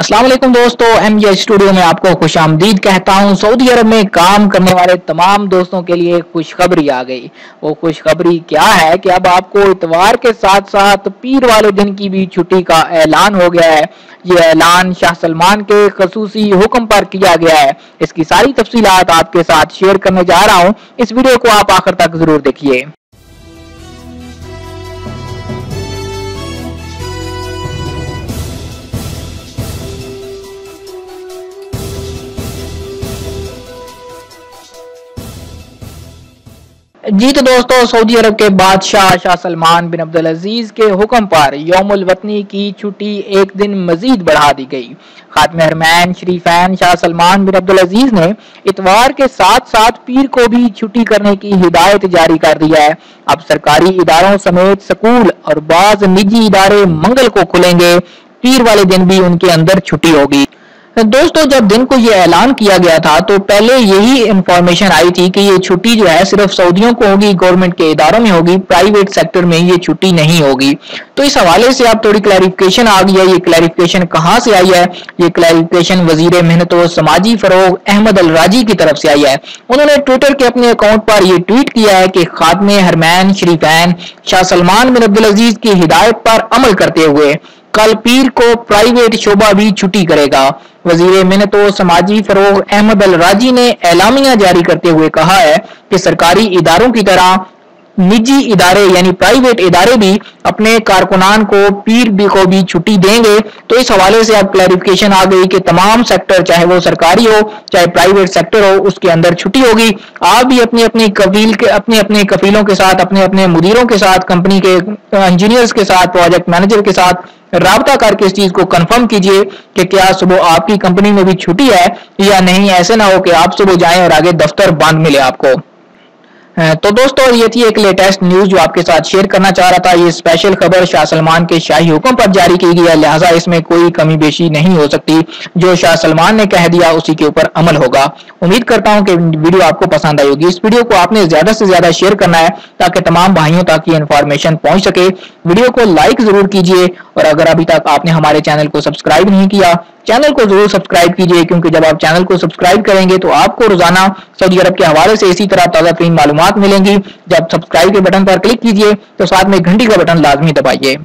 अस्सलाम वालेकुम दोस्तों, MJ स्टूडियो में आपको खुश आमदीद कहता हूँ। सऊदी अरब में काम करने वाले तमाम दोस्तों के लिए खुशखबरी आ गई। वो खुशखबरी क्या है कि अब आपको इतवार के साथ साथ पीर वाले दिन की भी छुट्टी का ऐलान हो गया है। ये ऐलान शाह सलमान के खसूसी हुक्म पर किया गया है। इसकी सारी तफसीलात आपके साथ शेयर करने जा रहा हूँ। इस वीडियो को आप आखिर तक जरूर देखिए। जी तो दोस्तों, सऊदी अरब के बादशाह शाह सलमान बिन अब्दुल अजीज के हुक्म पर यौमुल वतनी की छुट्टी एक दिन मजीद बढ़ा दी गई। खातमे हरमैन शरीफैन शाह सलमान बिन अब्दुल अजीज ने इतवार के साथ साथ पीर को भी छुट्टी करने की हिदायत जारी कर दिया है। अब सरकारी इदारों समेत स्कूल और बाज निजी इदारे मंगल को खुलेंगे। पीर वाले दिन भी उनके अंदर छुट्टी होगी। दोस्तों, जब दिन को ये ऐलान किया गया था तो पहले यही इंफॉर्मेशन आई थी कि ये छुट्टी जो है सिर्फ सऊदियों को होगी, गवर्नमेंट के इदारों में होगी, प्राइवेट सेक्टर में ये छुट्टी नहीं होगी। तो इस हवाले से अब थोड़ी क्लैरिफिकेशन आ गई है। ये क्लैरिफिकेशन कहाँ से आई है? ये क्लैरिफिकेशन वजीर मेहनत व समाजी फरोग अहमद अल राजी की तरफ से आई है। उन्होंने ट्विटर के अपने अकाउंट पर यह ट्वीट किया है कि खातमे हरमैन शरीफैन शाह सलमान बिन अब्दुल अजीज की हिदायत पर अमल करते हुए कल पीर को प्राइवेट शोबा भी छुट्टी करेगा। वजीर मेहनत व समाजी फरोग अहमद अल राजी ने एलामिया जारी करते हुए कहा है कि सरकारी इदारों की तरह निजी इदारे यानी प्राइवेट इदारे भी अपने कारकुनान को पीर को भी छुट्टी देंगे। तो इस हवाले से अब क्लैरिफिकेशन आ गई कि तमाम सेक्टर, चाहे वो सरकारी हो चाहे प्राइवेट सेक्टर हो, उसके अंदर छुट्टी होगी। आप भी अपने अपने कफीलों के साथ, अपने अपने मुदीरों के साथ, कंपनी के इंजीनियर्स के साथ, प्रोजेक्ट मैनेजर के साथ राब्ता करके इस चीज को कंफर्म कीजिए कि क्या सुबह आपकी कंपनी में भी छुट्टी है या नहीं। ऐसे ना हो कि आप सुबह जाएं और आगे दफ्तर बंद मिले आपको। तो दोस्तों, ये थी एक लेटेस्ट न्यूज जो आपके साथ शेयर करना चाह रहा था। ये स्पेशल खबर शाह सलमान के शाही हुक्म पर जारी की गई है, लिहाजा इसमें कोई कमी बेशी नहीं हो सकती। जो शाह सलमान ने कह दिया उसी के ऊपर अमल होगा। उम्मीद करता हूं कि वीडियो आपको पसंद आई होगी। इस वीडियो को आपने ज्यादा से ज्यादा शेयर करना है ताकि तमाम भाइयों तक ये इन्फॉर्मेशन पहुंच सके। वीडियो को लाइक जरूर कीजिए और अगर अभी तक आपने हमारे चैनल को सब्सक्राइब नहीं किया, चैनल को जरूर सब्सक्राइब कीजिए, क्योंकि जब आप चैनल को सब्सक्राइब करेंगे तो आपको रोजाना सऊदी अरब के हवाले से इसी तरह ताजा तरीन मालूमात मिलेंगी। जब सब्सक्राइब के बटन पर क्लिक कीजिए तो साथ में घंटी का बटन लाजमी दबाइए।